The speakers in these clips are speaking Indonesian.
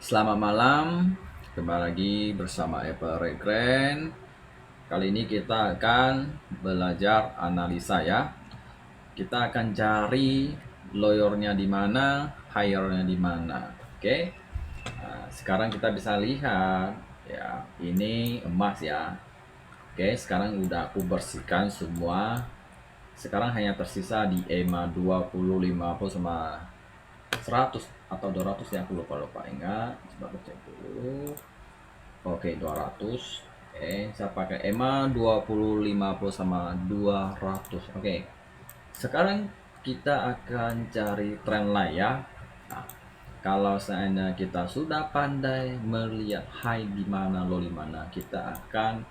Selamat malam, kembali lagi bersama Apple Recren. Kali ini kita akan belajar analisa ya. Kita akan cari loyornya di mana, highernya di mana. Oke. Nah, sekarang kita bisa lihat ya, ini emas ya. Oke, sekarang udah aku bersihkan semua. Sekarang hanya tersisa di EMA 20, 50 sama 100 atau 200 ya, aku lupa ingat. Coba aku cek dulu. Oke, 200. Oke, saya pakai EMA 20, 50 sama 200. Oke. Sekarang kita akan cari trend line ya. Nah, kalau seandainya kita sudah pandai melihat high di mana, low di mana, kita akan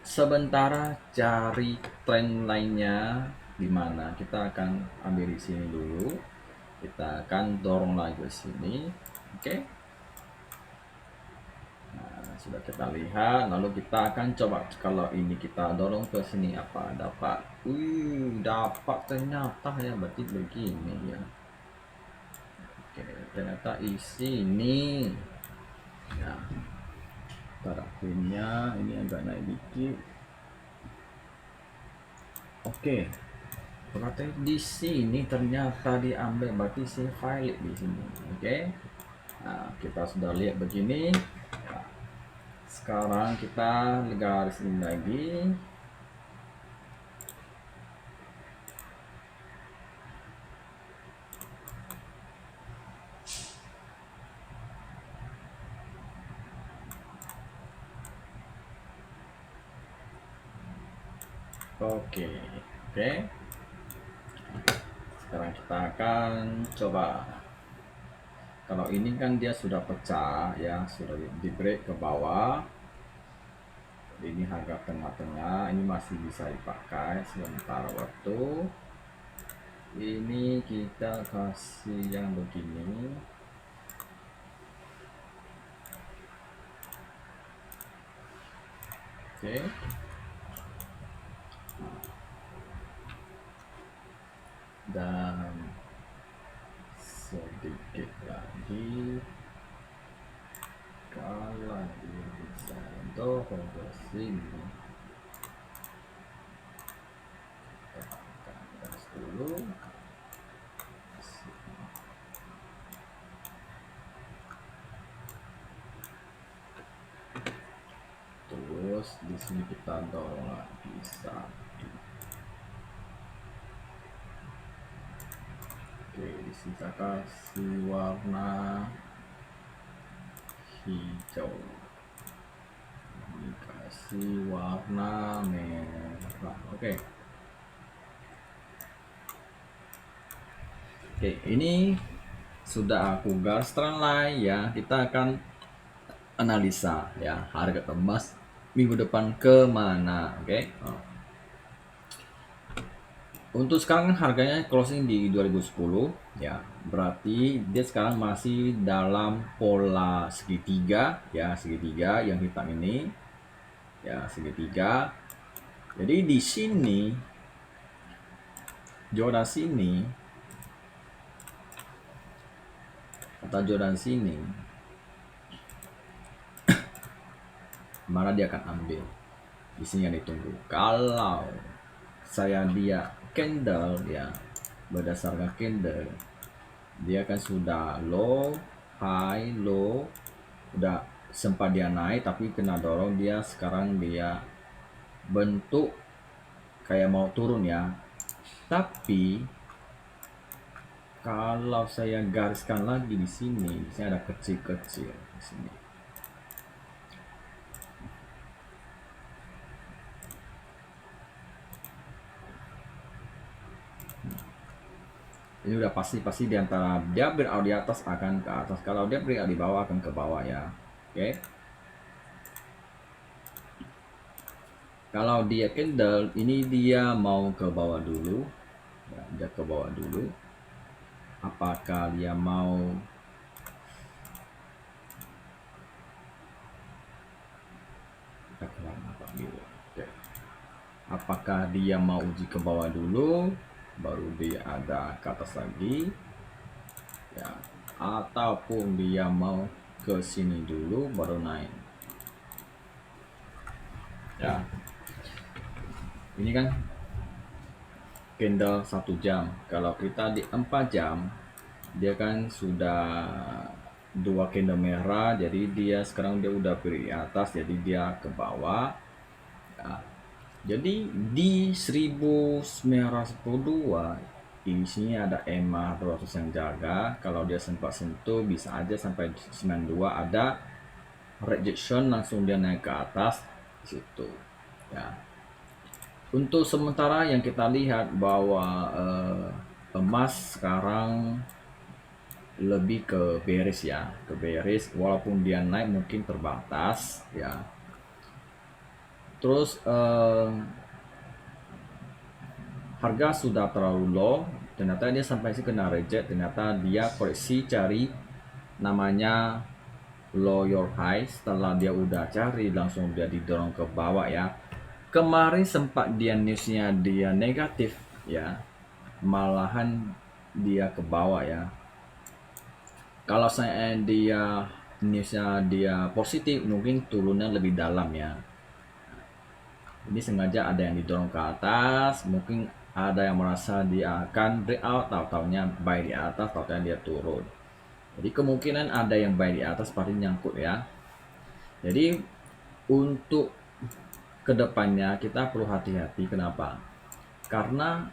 sementara cari trend line-nya di mana. Kita akan ambil di sini dulu. Kita akan dorong lagi ke sini. Oke. Sudah kita lihat, lalu kita akan coba kalau ini kita dorong ke sini apa dapat. Dapat ternyata ya, berarti begini ya. Oke, ternyata isi ini ya. Terakhirnya ini agak naik dikit. Oke, berarti di sini ternyata diambil, berarti sih valid di sini. Oke, nah kita sudah lihat begini. Sekarang kita garis ini lagi. Oke. Sekarang kita akan coba. Kalau ini kan dia sudah pecah ya, sudah di break ke bawah. Ini harga tengah-tengah, ini masih bisa dipakai sementara waktu. Ini kita kasih yang begini. Oke. Dan sedikit lagi, kalau ini bisa dorong ke sini, tekan gas dulu. Terus di sini kita dorong lagi satu. Oke, di sini kita kasih warna hijau. Ini kasih warna merah. Oke, ini sudah aku garis trend line ya. Kita akan analisa ya harga emas minggu depan kemana. Oke. Untuk sekarang harganya closing di 2010 ya, berarti dia sekarang masih dalam pola segitiga ya, segitiga yang hitam ini ya, segitiga. Jadi di sini Jordan sini atau Jordan sini mana dia akan ambil, di sini yang ditunggu. Kalau saya dia candle ya, berdasarkan candle dia kan sudah low high low, udah sempat dia naik tapi kena dorong, dia sekarang dia bentuk kayak mau turun ya. Tapi kalau saya gariskan lagi di sini ada kecil-kecil di sini. Ini udah pasti di antara dia berada di atas akan ke atas, kalau dia berada di bawah akan ke bawah ya. Oke. Kalau dia candle ini dia mau ke bawah dulu ya, dia ke bawah dulu. Apakah dia mau apakah dia mau uji ke bawah dulu baru dia ada ke atas lagi ya, ataupun dia mau ke sini dulu baru naik. Ya, ini kan candle 1 jam. Kalau kita di 4 jam, dia kan sudah 2 candle merah, jadi dia sekarang dia udah di atas, jadi dia ke bawah. Ya. Jadi di 1912 di sini ada EMA 200 yang jaga. Kalau dia sempat sentuh bisa aja sampai 92 ada rejection, langsung dia naik ke atas di situ. Ya. Untuk sementara yang kita lihat bahwa emas sekarang lebih ke bearish ya, ke bearish, walaupun dia naik mungkin terbatas ya. Terus harga sudah terlalu low, ternyata dia sampai sih kena reject, ternyata dia koreksi cari namanya low your high. Setelah dia udah cari langsung dia didorong ke bawah ya. Kemarin sempat dia newsnya dia negatif ya, malahan dia ke bawah ya. Kalau saya dia newsnya dia positif mungkin turunnya lebih dalam ya. Ini sengaja ada yang didorong ke atas, mungkin ada yang merasa dia akan breakout, tahu-taunya buy di atas, tahu-taunya dia turun. Jadi kemungkinan ada yang buy di atas pasti nyangkut ya. Jadi untuk kedepannya kita perlu hati-hati. Kenapa? Karena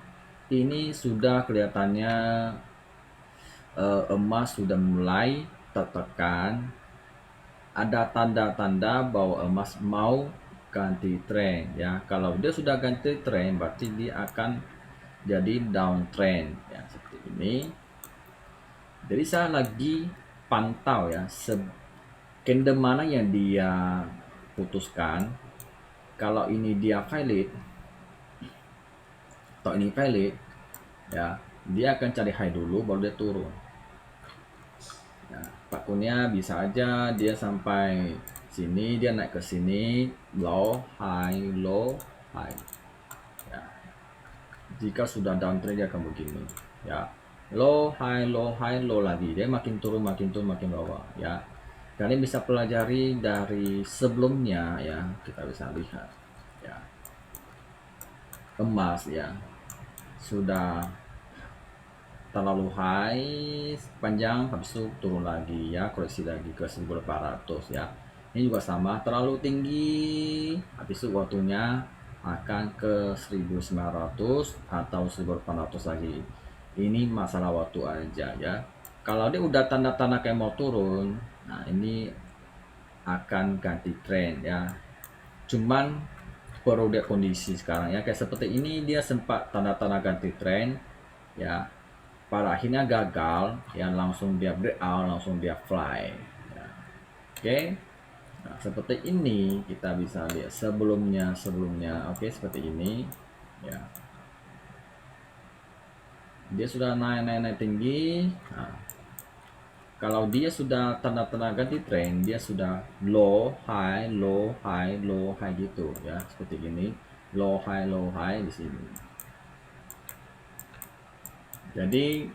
ini sudah kelihatannya emas sudah mulai tertekan. Ada tanda-tanda bahwa emas mau ganti tren ya. Kalau dia sudah ganti tren berarti dia akan jadi downtrend ya, seperti ini. Jadi saya lagi pantau ya candle mana yang dia putuskan. Kalau ini dia valid atau ini valid ya, dia akan cari high dulu baru dia turun ya. Takutnya bisa aja dia sampai sini, dia naik ke sini, low high ya. Jika sudah downtrend dia akan begini ya, low high low lagi, dia makin turun makin bawah ya. Kalian bisa pelajari dari sebelumnya ya, kita bisa lihat ya, emas ya sudah terlalu high panjang, habis itu turun lagi ya, koreksi lagi ke 1800 ya. Ini juga sama, terlalu tinggi, habis itu waktunya akan ke 1900 atau 1800 lagi. Ini masalah waktu aja ya. Kalau dia udah tanda-tanda kayak mau turun, nah ini akan ganti tren ya. Cuman perlu lihat kondisi sekarang ya, kayak seperti ini dia sempat tanda-tanda ganti tren ya, pada akhirnya gagal ya, langsung dia breakout, langsung dia fly ya. Oke. Nah, seperti ini kita bisa lihat sebelumnya. Oke, seperti ini ya, dia sudah naik tinggi. Nah, kalau dia sudah tanda-tanda ganti tren, dia sudah low high gitu ya, seperti ini, low high di sini. Jadi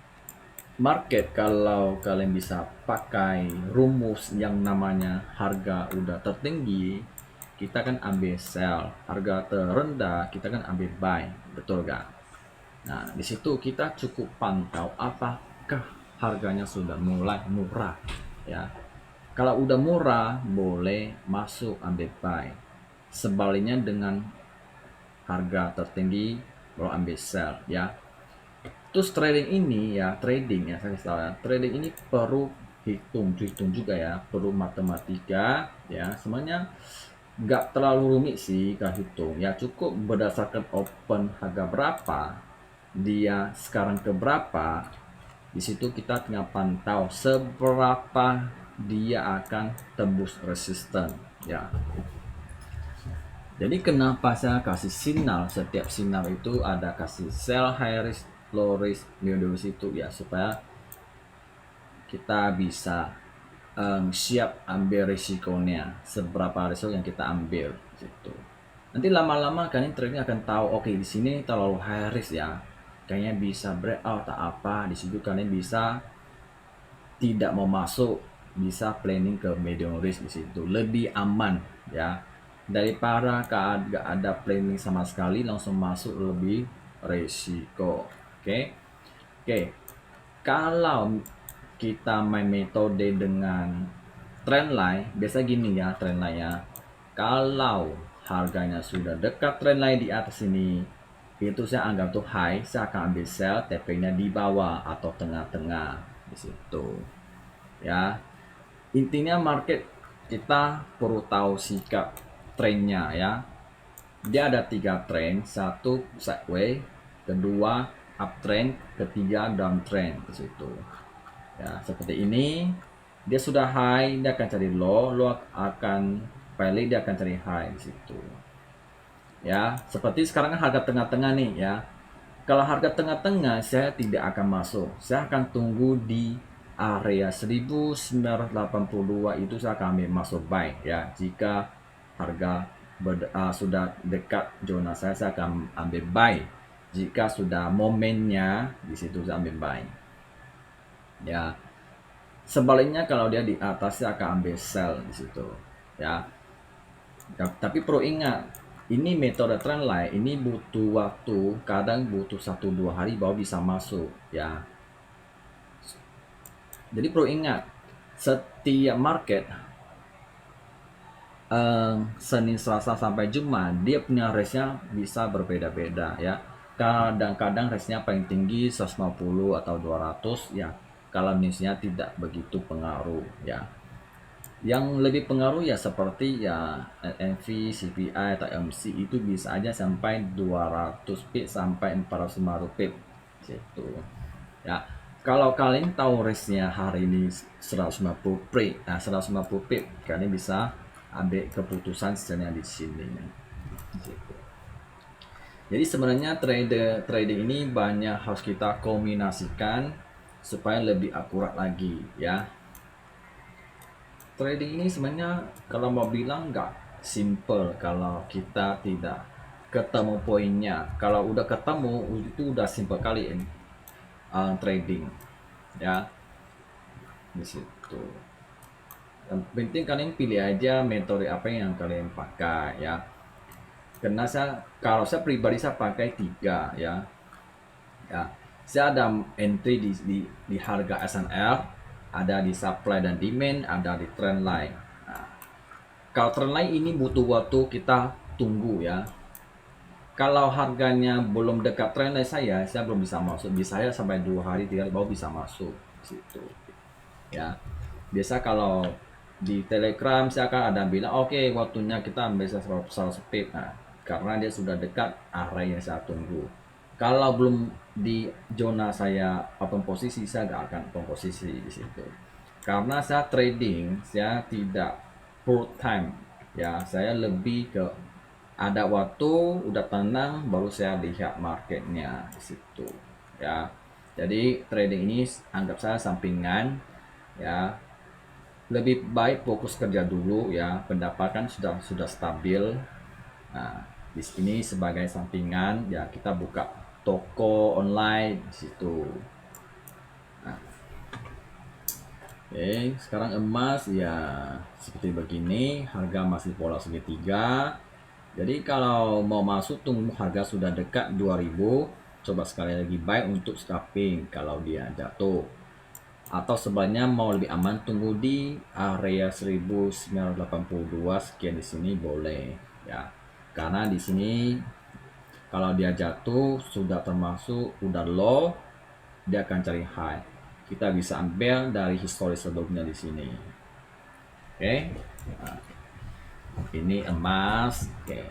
market, kalau kalian bisa pakai rumus yang namanya harga udah tertinggi, kita kan ambil sell, harga terendah kita kan ambil buy, betul gak? Nah, di situ kita cukup pantau apakah harganya sudah mulai murah ya. Kalau udah murah boleh masuk ambil buy. Sebaliknya dengan harga tertinggi baru ambil sell ya. Terus trading ini ya, saya tahu ya, trading ini perlu hitung juga ya, perlu matematika ya. Semuanya nggak terlalu rumit sih kalau hitung ya, cukup berdasarkan open harga berapa, dia sekarang ke berapa, di situ kita tinggal pantau seberapa dia akan tembus resisten ya. Jadi kenapa saya kasih sinyal, setiap sinyal itu ada kasih sell, high risk, low risk, medium risk itu ya, supaya kita bisa siap ambil risikonya, seberapa risiko yang kita ambil gitu. Nanti lama-lama kalian trading akan tahu, oke, di sini terlalu high risk ya, kayaknya bisa breakout tak apa. Di situ kalian bisa tidak mau masuk, bisa planning ke medium risk di situ, lebih aman ya, daripada nggak ada planning sama sekali langsung masuk, lebih resiko. Oke. Oke, kalau kita main metode dengan trendline, biasa gini ya trendline-nya. Kalau harganya sudah dekat trendline di atas ini, itu saya anggap tuh high, saya akan ambil sell, TP-nya di bawah atau tengah-tengah di situ. Ya, intinya market kita perlu tahu sikap trennya ya. Dia ada 3 trend, satu sideways, kedua uptrend, ketiga downtrend di situ. Ya, seperti ini. Dia sudah high, dia akan cari low, low akan pilih, dia akan cari high di situ. Ya, seperti sekarang kan harga tengah-tengah nih ya. Kalau harga tengah-tengah saya tidak akan masuk. Saya akan tunggu di area 1982 itu saya akan ambil masuk buy ya. Jika harga sudah dekat zona saya akan ambil buy. Jika sudah momennya di situ saya ambil buy. Ya. Sebaliknya kalau dia di atas saya akan ambil sell di situ. Ya. Tapi perlu ingat, ini metode trendline ini butuh waktu, kadang butuh 1-2 hari baru bisa masuk ya. Jadi perlu ingat, setiap market Senin, Selasa sampai Jumat dia punya range-nya bisa berbeda-beda ya. Kadang-kadang range-nya paling tinggi 150 atau 200 ya. Kalau minusnya tidak begitu pengaruh ya. Yang lebih pengaruh ya seperti ya NV, CPI atau MC itu bisa aja sampai 200 pip sampai 450 pip gitu. Ya, kalau kalian tahu risknya hari ini 150 pip, 150 pip, kalian bisa ambil keputusan sebenarnya di sini. Gitu. Jadi sebenarnya trading ini banyak harus kita kombinasikan supaya lebih akurat lagi ya. Trading ini sebenarnya kalau mau bilang nggak simple kalau kita tidak ketemu poinnya. Kalau udah ketemu itu udah simple kali ini trading ya di situ. Yang penting kalian pilih aja metode apa yang kalian pakai ya. Karena kalau saya pribadi saya pakai 3 ya. Ya, saya ada entry di harga SNR, ada di supply dan demand, ada di trend line. Nah, kalau trend line ini butuh waktu kita tunggu ya. Kalau harganya belum dekat trend line saya belum bisa masuk. Bisa ya sampai 2 hari 3 hari baru bisa masuk situ. Ya. Biasa kalau di Telegram saya akan ada bilang oke, waktunya kita ambil 100 pip. Nah, karena dia sudah dekat area yang saya tunggu. Kalau belum di zona saya open posisi, saya nggak akan open posisi di situ. Karena saya trading, saya tidak full time. Ya, saya lebih ke ada waktu, udah tenang, baru saya lihat marketnya di situ. Ya, jadi trading ini anggap saya sampingan. Ya, lebih baik fokus kerja dulu ya, pendapatan sudah stabil. Nah, di sini sebagai sampingan ya kita buka toko online di situ. Nah, oke, sekarang emas ya seperti begini, harga masih pola segitiga. Jadi kalau mau masuk tunggu harga sudah dekat 2000, coba sekali lagi buy untuk scalping kalau dia jatuh. Atau sebenarnya mau lebih aman tunggu di area 1982 sekian di sini boleh ya. Karena di sini kalau dia jatuh sudah termasuk udah low, dia akan cari high. Kita bisa ambil dari historis sebelumnya di sini. Oke. Nah, ini emas. Oke.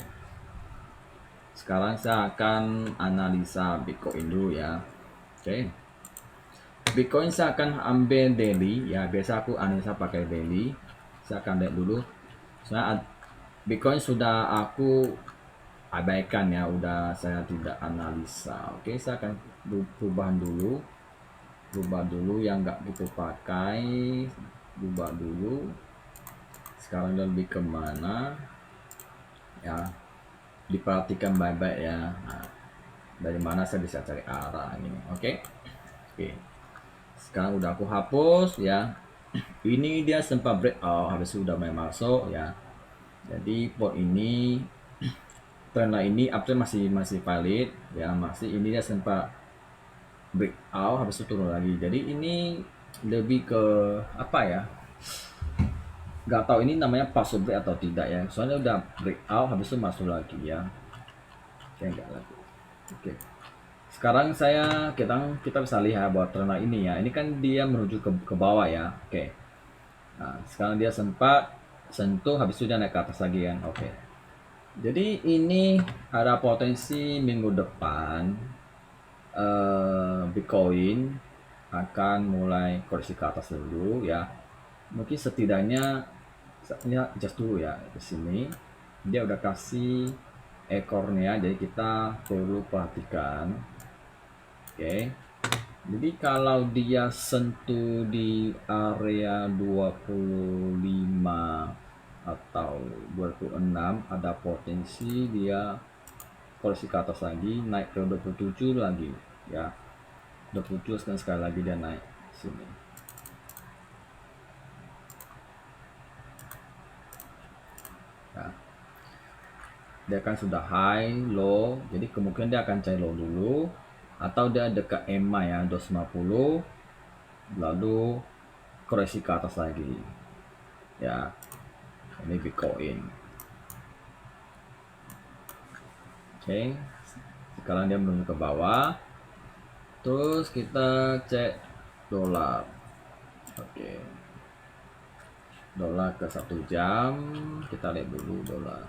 Sekarang saya akan analisa Bitcoin dulu ya. Oke. Bitcoin saya akan ambil daily ya, biasa aku analisa pakai daily. Saya akan lihat dulu. Bitcoin sudah aku abaikan ya, udah saya tidak analisa. Oke, saya akan perubahan dulu. Rubah dulu yang nggak gitu pakai, rubah dulu. Sekarang lebih kemana ya, diperhatikan baik-baik ya. Nah, dari mana saya bisa cari arah ini. Oke. Sekarang udah aku hapus ya. Ini dia sempat breakout habis sudah mulai masuk ya. Jadi pot ini trendline ini uptrend masih valid ya, masih ini dia sempat breakout habis itu turun lagi. Jadi ini lebih ke apa ya, nggak tahu ini namanya partial break atau tidak ya, soalnya udah breakout habis itu masuk lagi ya. Oke, enggak lagi. Oke, sekarang kita bisa lihat bahwa trendline ini ya, ini kan dia menuju ke bawah ya. Oke, nah sekarang dia sempat sentuh habis itu dia naik ke atas lagi kan. Oke, jadi ini ada potensi minggu depan Bitcoin akan mulai koreksi ke atas dulu ya. Mungkin setidaknya ini adjust dulu ya di sini. Dia udah kasih ekornya, jadi kita perlu perhatikan. Oke. Jadi kalau dia sentuh di area 25 atau 26, ada potensi dia koreksi ke atas lagi, naik ke 27 lagi ya. 27 dan sekali lagi dia naik sini. Ya. Dia kan sudah high, low, jadi kemungkinan dia akan cari low dulu, atau dia dekat EMA ya 250, lalu koreksi ke atas lagi ya. Ini Bitcoin. Oke, sekarang dia menuju ke bawah. Terus kita cek dolar. Oke, dolar ke 1 jam, kita lihat dulu dolar.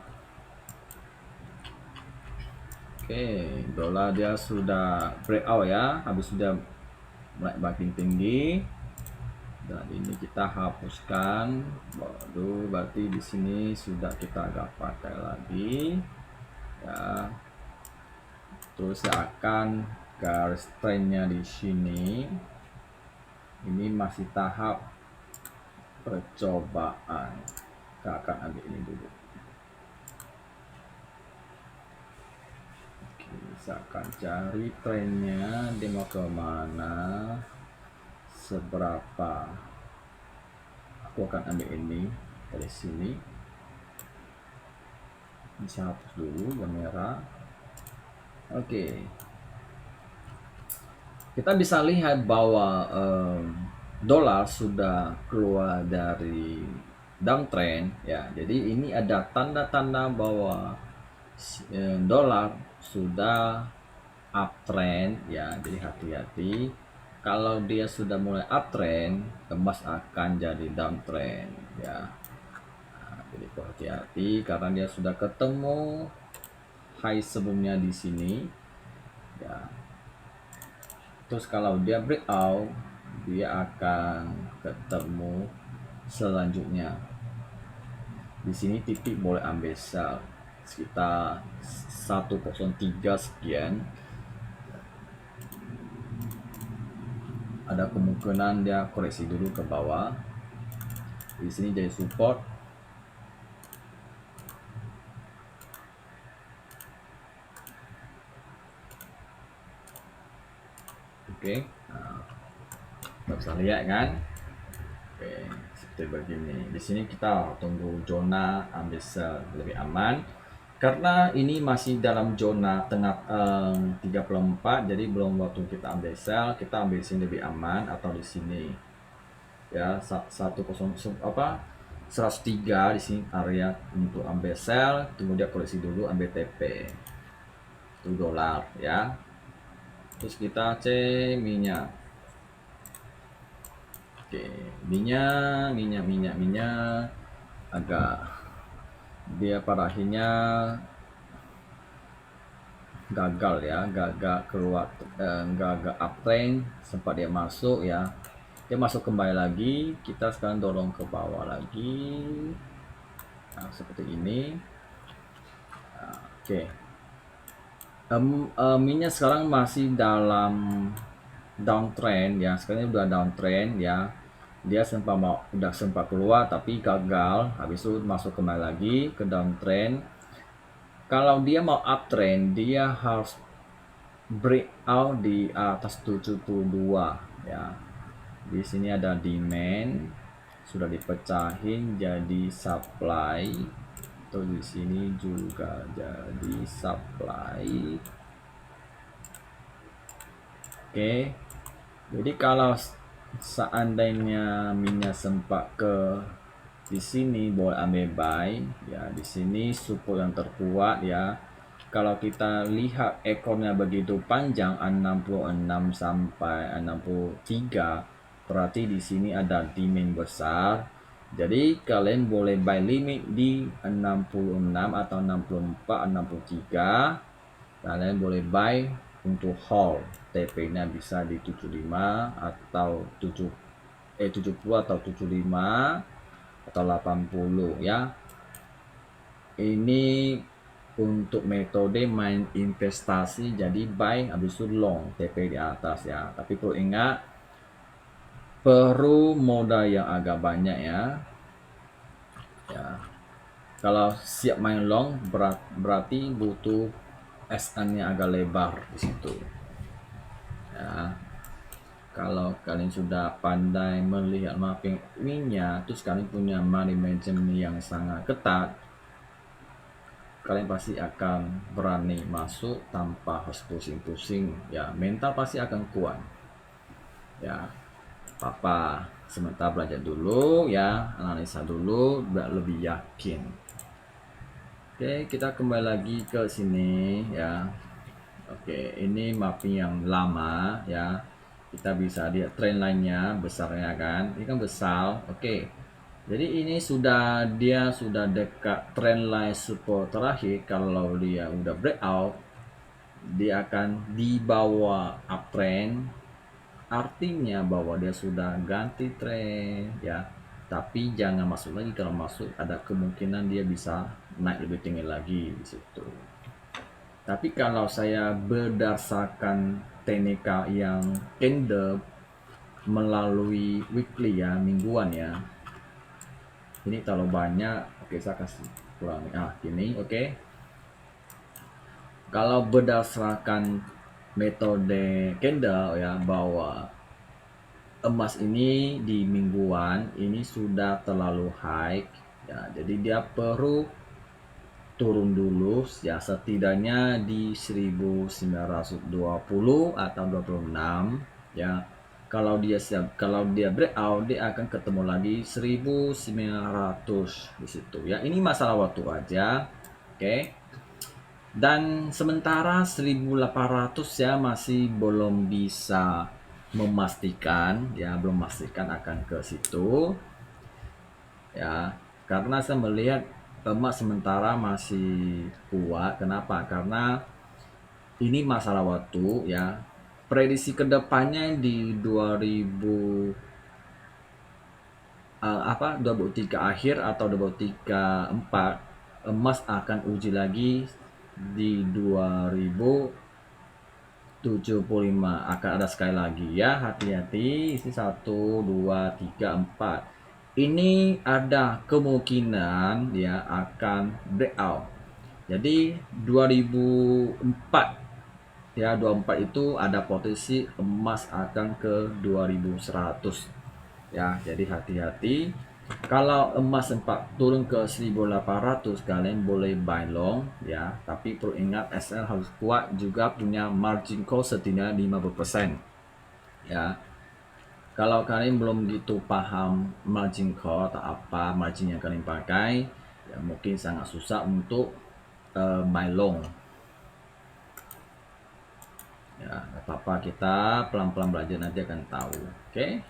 Oke, dolar dia sudah breakout ya, habis sudah naik makin tinggi. Dan ini kita hapuskan. Waduh, berarti di sini sudah kita agak pakai lagi. Ya. Terus akan garis trendnya di sini. Ini masih tahap percobaan. Kita akan ambil ini dulu. Saya akan cari trennya, dia mau kemana, seberapa. Aku akan ambil ini dari sini. Bisa hapus dulu yang merah. Oke, kita bisa lihat bahwa dolar sudah keluar dari downtrend ya. Jadi ini ada tanda-tanda bahwa dolar sudah uptrend ya, jadi hati-hati. Kalau dia sudah mulai uptrend, emas akan jadi downtrend ya. Nah, jadi hati-hati karena dia sudah ketemu high sebelumnya di sini ya. Terus kalau dia breakout, dia akan ketemu selanjutnya. Di sini titik boleh ambil sell sekitar 103 sekian. Ada kemungkinan dia koreksi dulu ke bawah. Di sini jadi support. Oke, nah, kita bisa lihat kan. Oke, seperti begini. Di sini kita tunggu zona ambil sell lebih aman. Karena ini masih dalam zona tengah 34, jadi belum waktu kita ambil sell, kita ambil di sini lebih aman atau di sini. Ya, 103 di sini area untuk ambil sell, tunggu dia koreksi dulu ambil TP. Itu dolar ya. Terus kita cek minyak. Oke, minyak agak dia pada akhirnya gagal ya, gagal keluar, gagal uptrend, sempat dia masuk ya, dia masuk kembali lagi. Kita sekarang dorong ke bawah lagi, nah, seperti ini. Nah, oke, minyak sekarang masih dalam downtrend ya, sekarang udah downtrend ya. Dia udah sempat keluar tapi gagal, habis itu masuk kembali lagi ke downtrend. Kalau dia mau uptrend, dia harus breakout di atas 72 ya. Di sini ada demand, sudah dipecahin jadi supply. Terus di sini juga jadi supply. Oke. Jadi kalau seandainya minyak sempat ke di sini boleh ambil buy ya, di sini support yang terkuat ya. Kalau kita lihat ekornya begitu panjang 66 sampai 63, berarti di sini ada demand besar. Jadi kalian boleh buy limit di 66 atau 64, 63. Kalian boleh buy untuk hold. TP-nya bisa di 75 atau 70 atau 75 atau 80 ya. Ini untuk metode main investasi, jadi buy habis itu long TP di atas ya. Tapi perlu ingat, perlu modal yang agak banyak ya. Kalau siap main long berarti butuh SN-nya agak lebar di situ ya. Kalau kalian sudah pandai melihat mapping minyak, terus kalian punya money management yang sangat ketat, kalian pasti akan berani masuk tanpa harus pusing-pusing ya. Mental pasti akan kuat ya. Papa sementara belajar dulu ya, analisa dulu biar lebih yakin. Oke, kita kembali lagi ke sini ya. Oke, ini mapping yang lama ya. Kita bisa lihat trend line-nya besarnya kan. Ini kan besar. Oke. Jadi ini dia sudah dekat trend line support terakhir. Kalau dia udah breakout, dia akan di bawah uptrend. Artinya bahwa dia sudah ganti trend ya. Tapi jangan masuk lagi, kalau masuk ada kemungkinan dia bisa naik lebih tinggi lagi di situ. Tapi kalau saya berdasarkan teknika yang candle melalui weekly ya, mingguan ya, ini terlalu banyak. Oke, saya kasih kurangi gini. Oke, kalau berdasarkan metode candle ya, bahwa emas ini di mingguan ini sudah terlalu high ya, jadi dia perlu turun dulu ya, setidaknya di 1920 atau 26 ya. Kalau dia breakout, dia akan ketemu lagi 1900 di situ ya. Ini masalah waktu aja. Oke. Dan sementara 1800 ya masih belum bisa memastikan ya, belum memastikan akan ke situ ya, karena saya melihat emas sementara masih kuat. Kenapa? Karena ini masalah waktu ya. Prediksi kedepannya di 23 akhir atau 2034, emas akan uji lagi di 2075, akan ada sekali lagi ya. Hati-hati, isi 1 2 3 4 ini ada kemungkinan dia akan breakout. Jadi 2004 ya, 24 itu ada potensi emas akan ke 2100 ya. Jadi hati-hati, kalau emas sempat turun ke 1800 kalian boleh buy long ya, tapi perlu ingat SL harus kuat, juga punya margin call setidaknya 50% ya. Kalau kalian belum gitu paham margin call atau apa margin yang kalian pakai ya, mungkin sangat susah untuk buy long ya. Apa-apa, kita pelan-pelan belajar, nanti akan tahu. Oke.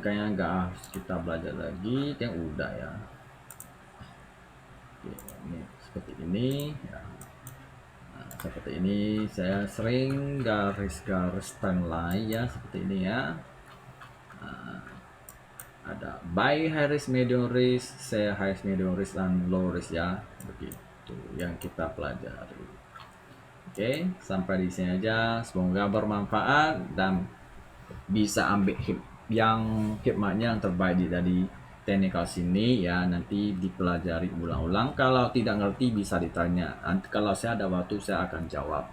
Kayaknya nggak harus kita belajar lagi, kayak udah ya. Oke, ini seperti ini ya. Seperti ini saya sering garis-garis timeline ya, seperti ini ya. Ada buy high risk, medium risk, saya high risk, medium risk, dan low risk ya, begitu yang kita pelajari. Oke, sampai di sini aja, semoga bermanfaat dan bisa ambil hikmahnya yang terbaik dari teknikal sini ya. Nanti dipelajari ulang-ulang, kalau tidak ngerti bisa ditanya, nanti kalau saya ada waktu saya akan jawab.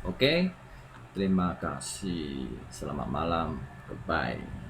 Oke, Terima kasih. Selamat malam. Goodbye.